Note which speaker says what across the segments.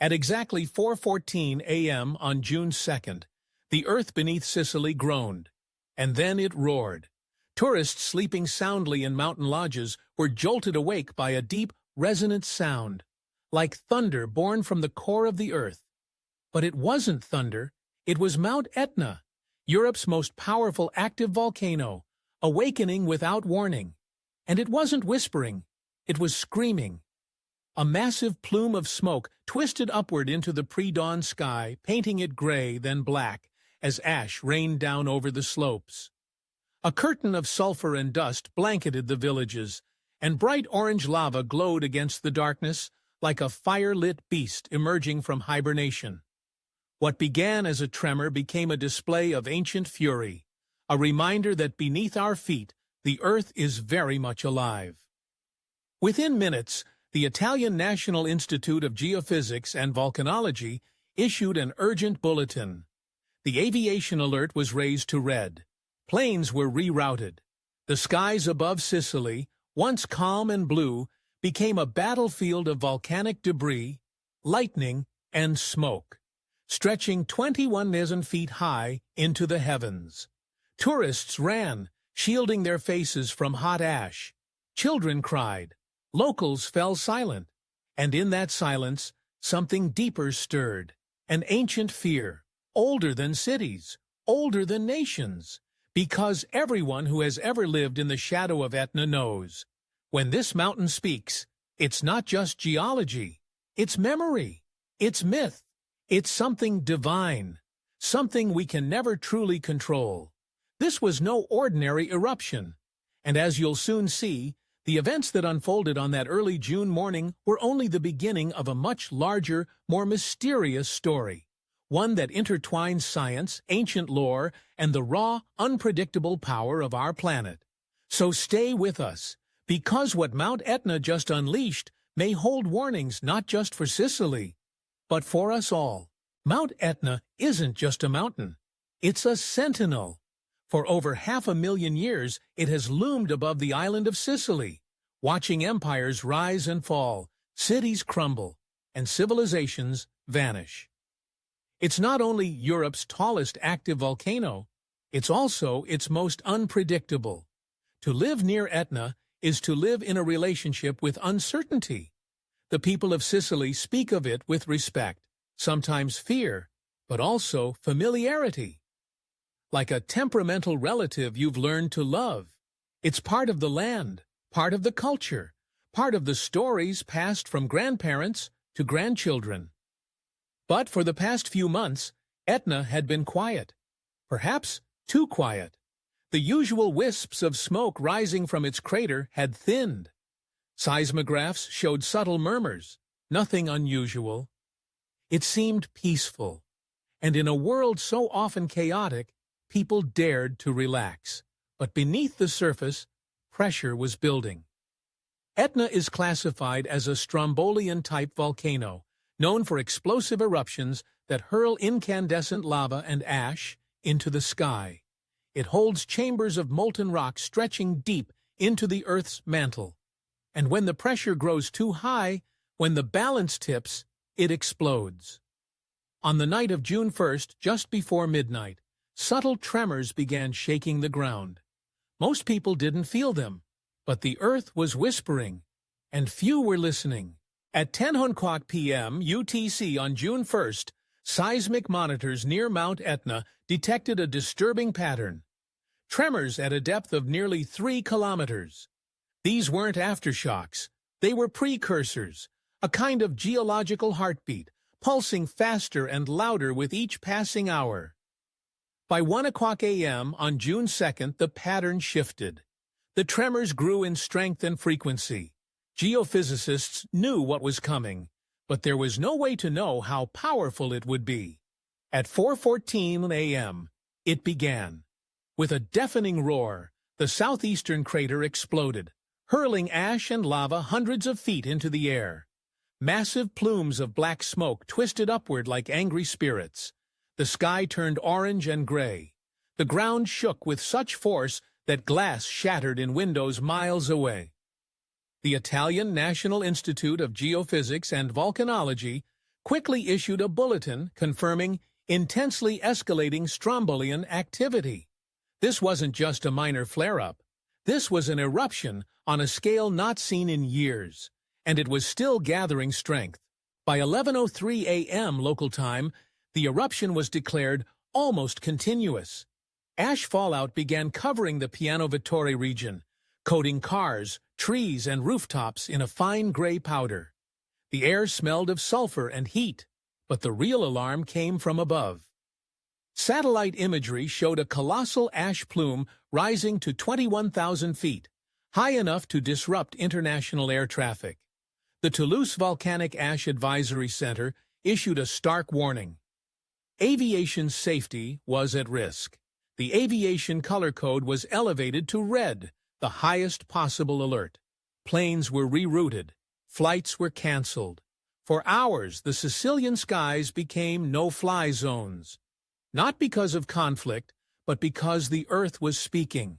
Speaker 1: At exactly 4:14 a.m. on June 2nd, the earth beneath Sicily groaned, and then it roared. Tourists sleeping soundly in mountain lodges were jolted awake by a deep, resonant sound, like thunder born from the core of the earth. But it wasn't thunder, it was Mount Etna, Europe's most powerful active volcano, awakening without warning. And it wasn't whispering, it was screaming. A massive plume of smoke twisted upward into the pre-dawn sky, painting it gray, then black, as ash rained down over the slopes. A curtain of sulfur and dust blanketed the villages, and bright orange lava glowed against the darkness like a fire-lit beast emerging from hibernation. What began as a tremor became a display of ancient fury, a reminder that beneath our feet the earth is very much alive. Within minutes, the Italian National Institute of Geophysics and Volcanology issued an urgent bulletin. The aviation alert was raised to red. Planes were rerouted. The skies above Sicily, once calm and blue, became a battlefield of volcanic debris, lightning, and smoke, stretching 21,000 feet high into the heavens. Tourists ran, shielding their faces from hot ash. Children cried. Locals fell silent, and in that silence, something deeper stirred. An ancient fear, older than cities, older than nations, because everyone who has ever lived in the shadow of Etna knows. When this mountain speaks, it's not just geology, it's memory, it's myth, it's something divine, something we can never truly control. This was no ordinary eruption, and as you'll soon see, the events that unfolded on that early June morning were only the beginning of a much larger, more mysterious story, one that intertwines science, ancient lore, and the raw, unpredictable power of our planet. So stay with us, because what Mount Etna just unleashed may hold warnings not just for Sicily, but for us all. Mount Etna isn't just a mountain, it's a sentinel. For over 500,000 years, it has loomed above the island of Sicily, watching empires rise and fall, cities crumble, and civilizations vanish. It's not only Europe's tallest active volcano, it's also its most unpredictable. To live near Etna is to live in a relationship with uncertainty. The people of Sicily speak of it with respect, sometimes fear, but also familiarity. Like a temperamental relative you've learned to love. It's part of the land, part of the culture, part of the stories passed from grandparents to grandchildren. But for the past few months, Etna had been quiet. Perhaps too quiet. The usual wisps of smoke rising from its crater had thinned. Seismographs showed subtle murmurs, nothing unusual. It seemed peaceful, and in a world so often chaotic, people dared to relax. But beneath the surface, pressure was building. Etna is classified as a Strombolian-type volcano, known for explosive eruptions that hurl incandescent lava and ash into the sky. It holds chambers of molten rock stretching deep into the Earth's mantle. And when the pressure grows too high, when the balance tips, it explodes. On the night of June 1st, just before midnight, subtle tremors began shaking the ground. Most people didn't feel them, but the earth was whispering, and few were listening. At 10:00 p.m. UTC on June 1st, seismic monitors near Mount Etna detected a disturbing pattern. Tremors at a depth of nearly 3 kilometers. These weren't aftershocks, they were precursors, a kind of geological heartbeat, pulsing faster and louder with each passing hour. By 1:00 a.m. on June 2nd, the pattern shifted. The tremors grew in strength and frequency. Geophysicists knew what was coming, but there was no way to know how powerful it would be. At 4:14 a.m., it began. With a deafening roar, the southeastern crater exploded, hurling ash and lava hundreds of feet into the air. Massive plumes of black smoke twisted upward like angry spirits. The sky turned orange and gray. The ground shook with such force that glass shattered in windows miles away. The Italian National Institute of Geophysics and Volcanology quickly issued a bulletin confirming intensely escalating strombolian activity. This wasn't just a minor flare-up. This was an eruption on a scale not seen in years, and it was still gathering strength. By 11:03 a.m. local time, the eruption was declared almost continuous. Ash fallout began covering the Piano Vittore region, coating cars, trees, and rooftops in a fine gray powder. The air smelled of sulfur and heat, but the real alarm came from above. Satellite imagery showed a colossal ash plume rising to 21,000 feet, high enough to disrupt international air traffic. The Toulouse Volcanic Ash Advisory Center issued a stark warning. Aviation safety was at risk. The aviation color code was elevated to red, the highest possible alert. Planes were rerouted. Flights were canceled. For hours, the Sicilian skies became no-fly zones. Not because of conflict, but because the Earth was speaking.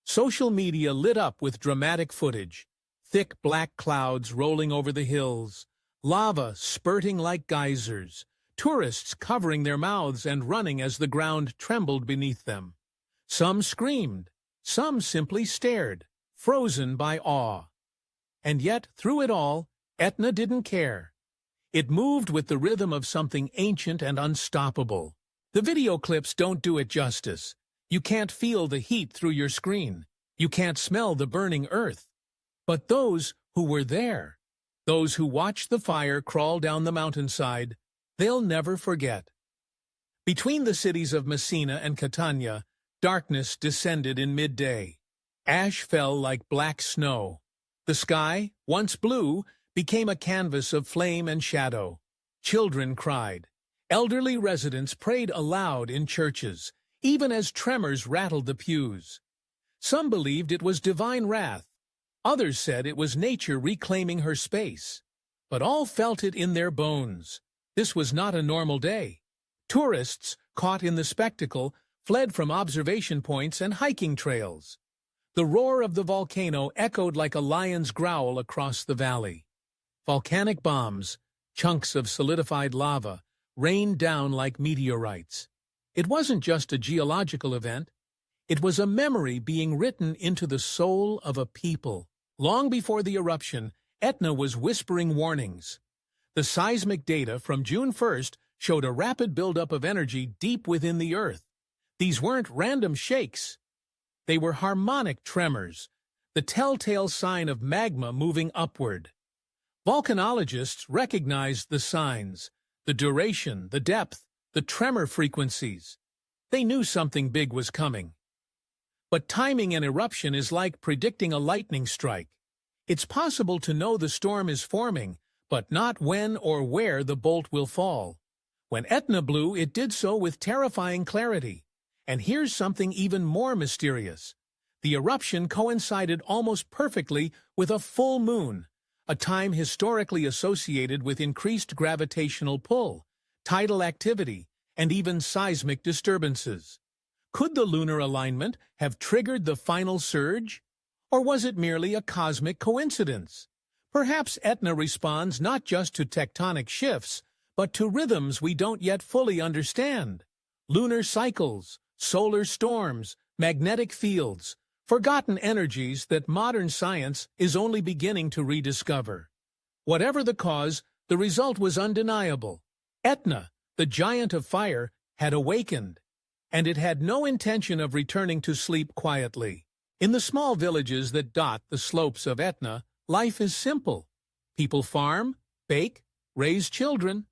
Speaker 1: Social media lit up with dramatic footage. Thick black clouds rolling over the hills, lava spurting like geysers, tourists covering their mouths and running as the ground trembled beneath them. Some screamed, some simply stared, frozen by awe. And yet, through it all, Etna didn't care. It moved with the rhythm of something ancient and unstoppable. The video clips don't do it justice. You can't feel the heat through your screen. You can't smell the burning earth. But those who were there, those who watched the fire crawl down the mountainside, they'll never forget. Between the cities of Messina and Catania, darkness descended in midday. Ash fell like black snow. The sky, once blue, became a canvas of flame and shadow. Children cried. Elderly residents prayed aloud in churches, even as tremors rattled the pews. Some believed it was divine wrath. Others said it was nature reclaiming her space. But all felt it in their bones. This was not a normal day. Tourists, caught in the spectacle, fled from observation points and hiking trails. The roar of the volcano echoed like a lion's growl across the valley. Volcanic bombs, chunks of solidified lava, rained down like meteorites. It wasn't just a geological event. It was a memory being written into the soul of a people. Long before the eruption, Etna was whispering warnings. The seismic data from June 1st showed a rapid buildup of energy deep within the Earth. These weren't random shakes. They were harmonic tremors, the telltale sign of magma moving upward. Volcanologists recognized the signs, the duration, the depth, the tremor frequencies. They knew something big was coming. But timing an eruption is like predicting a lightning strike. It's possible to know the storm is forming, but not when or where the bolt will fall. When Etna blew, it did so with terrifying clarity. And here's something even more mysterious. The eruption coincided almost perfectly with a full moon, a time historically associated with increased gravitational pull, tidal activity, and even seismic disturbances. Could the lunar alignment have triggered the final surge? Or was it merely a cosmic coincidence? Perhaps Etna responds not just to tectonic shifts, but to rhythms we don't yet fully understand. Lunar cycles, solar storms, magnetic fields, forgotten energies that modern science is only beginning to rediscover. Whatever the cause, the result was undeniable. Etna, the giant of fire, had awakened, and it had no intention of returning to sleep quietly. In the small villages that dot the slopes of Etna, life is simple. People farm, bake, raise children.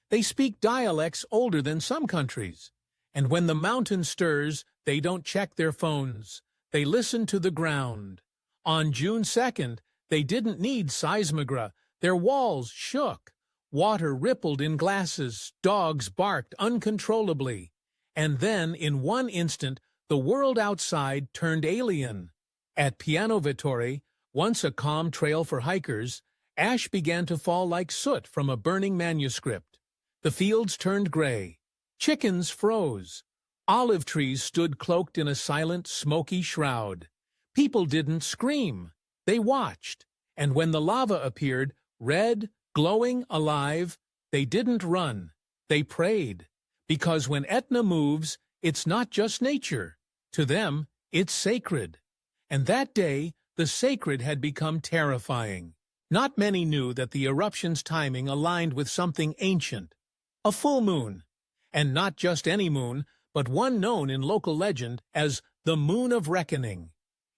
Speaker 1: They speak dialects older than some countries. And when the mountain stirs, they don't check their phones. They listen to the ground. On June 2nd, they didn't need seismogra. Their walls shook. Water rippled in glasses. Dogs barked uncontrollably. And then, in one instant, the world outside turned alien. At Piano Vittore, once a calm trail for hikers, ash began to fall like soot from a burning manuscript. The fields turned gray. Chickens froze. Olive trees stood cloaked in a silent, smoky shroud. People didn't scream. They watched. And when the lava appeared, red, glowing, alive, They didn't run. They prayed. Because when Etna moves, it's not just nature. To them, it's sacred. And that day, the sacred had become terrifying. Not many knew that the eruption's timing aligned with something ancient. A full moon. And not just any moon, but one known in local legend as the Moon of Reckoning.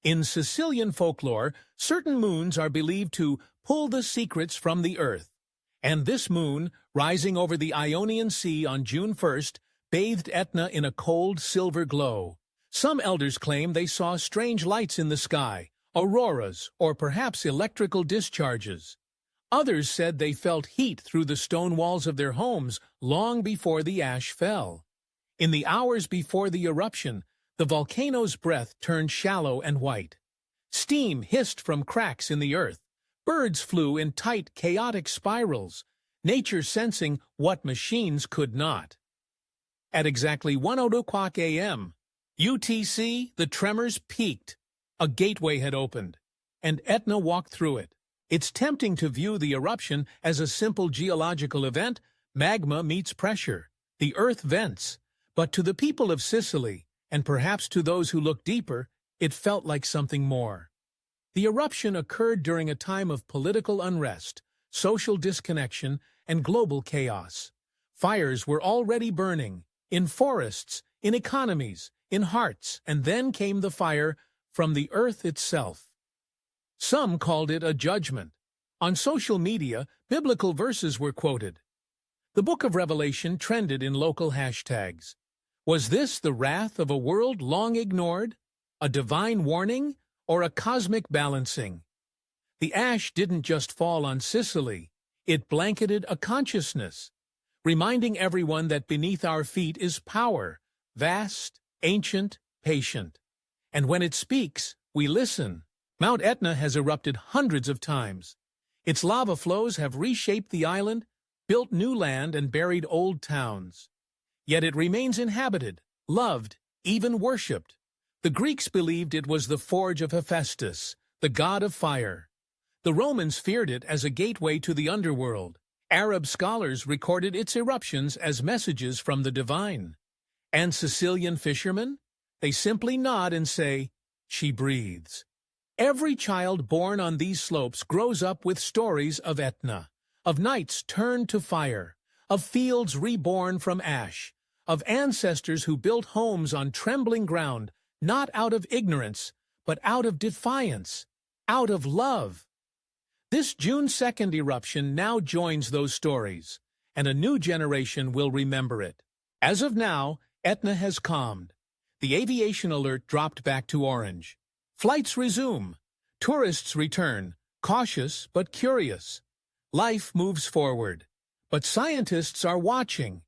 Speaker 1: In Sicilian folklore, certain moons are believed to pull the secrets from the earth. And this moon, rising over the Ionian Sea on June 1st, bathed Etna in a cold silver glow. Some elders claim they saw strange lights in the sky, auroras, or perhaps electrical discharges. Others said they felt heat through the stone walls of their homes long before the ash fell. In the hours before the eruption, the volcano's breath turned shallow and white. Steam hissed from cracks in the earth. Birds flew in tight, chaotic spirals, nature sensing what machines could not. At exactly 1:00 a.m., UTC, the tremors peaked. A gateway had opened, and Etna walked through it. It's tempting to view the eruption as a simple geological event. Magma meets pressure. The earth vents. But to the people of Sicily, and perhaps to those who look deeper, it felt like something more. The eruption occurred during a time of political unrest, social disconnection, and global chaos. Fires were already burning, in forests, in economies, in hearts, and then came the fire from the earth itself. Some called it a judgment. On social media, biblical verses were quoted. The Book of Revelation trended in local hashtags. Was this the wrath of a world long ignored? A divine warning? Or a cosmic balancing? The ash didn't just fall on Sicily. It blanketed a consciousness, reminding everyone that beneath our feet is power, vast, ancient, patient. And when it speaks, we listen. Mount Etna has erupted hundreds of times. Its lava flows have reshaped the island, built new land, and buried old towns. Yet it remains inhabited, loved, even worshipped. The Greeks believed it was the forge of Hephaestus, the god of fire. The Romans feared it as a gateway to the underworld. Arab scholars recorded its eruptions as messages from the divine. And Sicilian fishermen? They simply nod and say, "She breathes." Every child born on these slopes grows up with stories of Etna, of nights turned to fire, of fields reborn from ash, of ancestors who built homes on trembling ground, not out of ignorance, but out of defiance, out of love. This June 2nd eruption now joins those stories, and a new generation will remember it. As of now, Etna has calmed. The aviation alert dropped back to orange. Flights resume. Tourists return, cautious but curious. Life moves forward. But scientists are watching.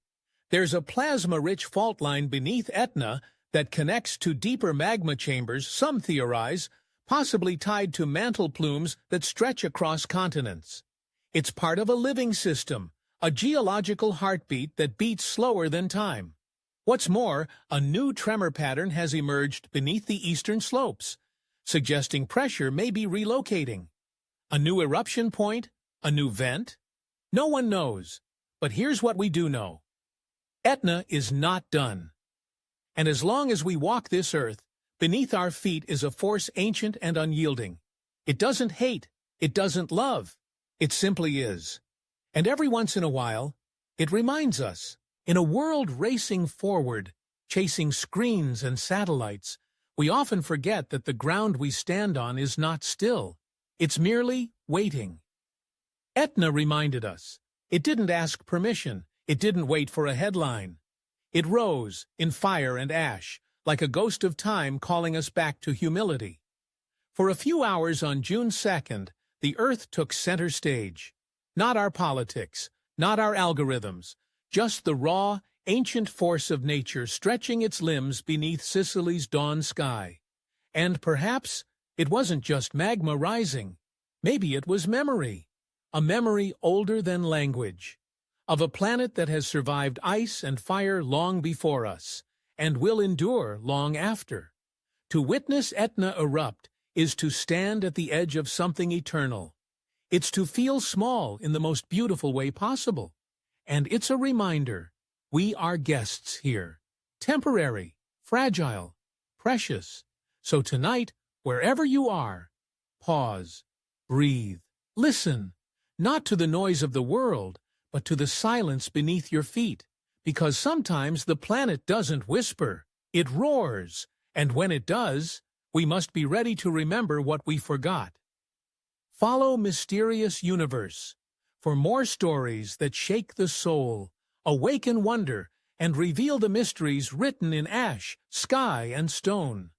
Speaker 1: There's a plasma-rich fault line beneath Etna that connects to deeper magma chambers, some theorize, possibly tied to mantle plumes that stretch across continents. It's part of a living system, a geological heartbeat that beats slower than time. What's more, a new tremor pattern has emerged beneath the eastern slopes, suggesting pressure may be relocating. A new eruption point? A new vent? No one knows, but here's what we do know. Etna is not done. And as long as we walk this earth, beneath our feet is a force ancient and unyielding. It doesn't hate, it doesn't love, it simply is. And every once in a while, it reminds us, in a world racing forward, chasing screens and satellites, we often forget that the ground we stand on is not still. It's merely waiting. Etna reminded us. It didn't ask permission. It didn't wait for a headline. It rose, in fire and ash, like a ghost of time calling us back to humility. For a few hours on June 2nd, the Earth took center stage. Not our politics, not our algorithms, just the raw, ancient force of nature stretching its limbs beneath Sicily's dawn sky. And perhaps it wasn't just magma rising. Maybe it was memory. A memory older than language. Of a planet that has survived ice and fire long before us, and will endure long after. To witness Etna erupt is to stand at the edge of something eternal. It's to feel small in the most beautiful way possible, And it's a reminder, we are guests here. Temporary, fragile, precious. So tonight, wherever you are, pause, breathe, listen, not to the noise of the world, but to the silence beneath your feet. Because sometimes the planet doesn't whisper, it roars, and when it does, we must be ready to remember what we forgot. Follow Mysterious Universe for more stories that shake the soul, awaken wonder, and reveal the mysteries written in ash, sky, and stone.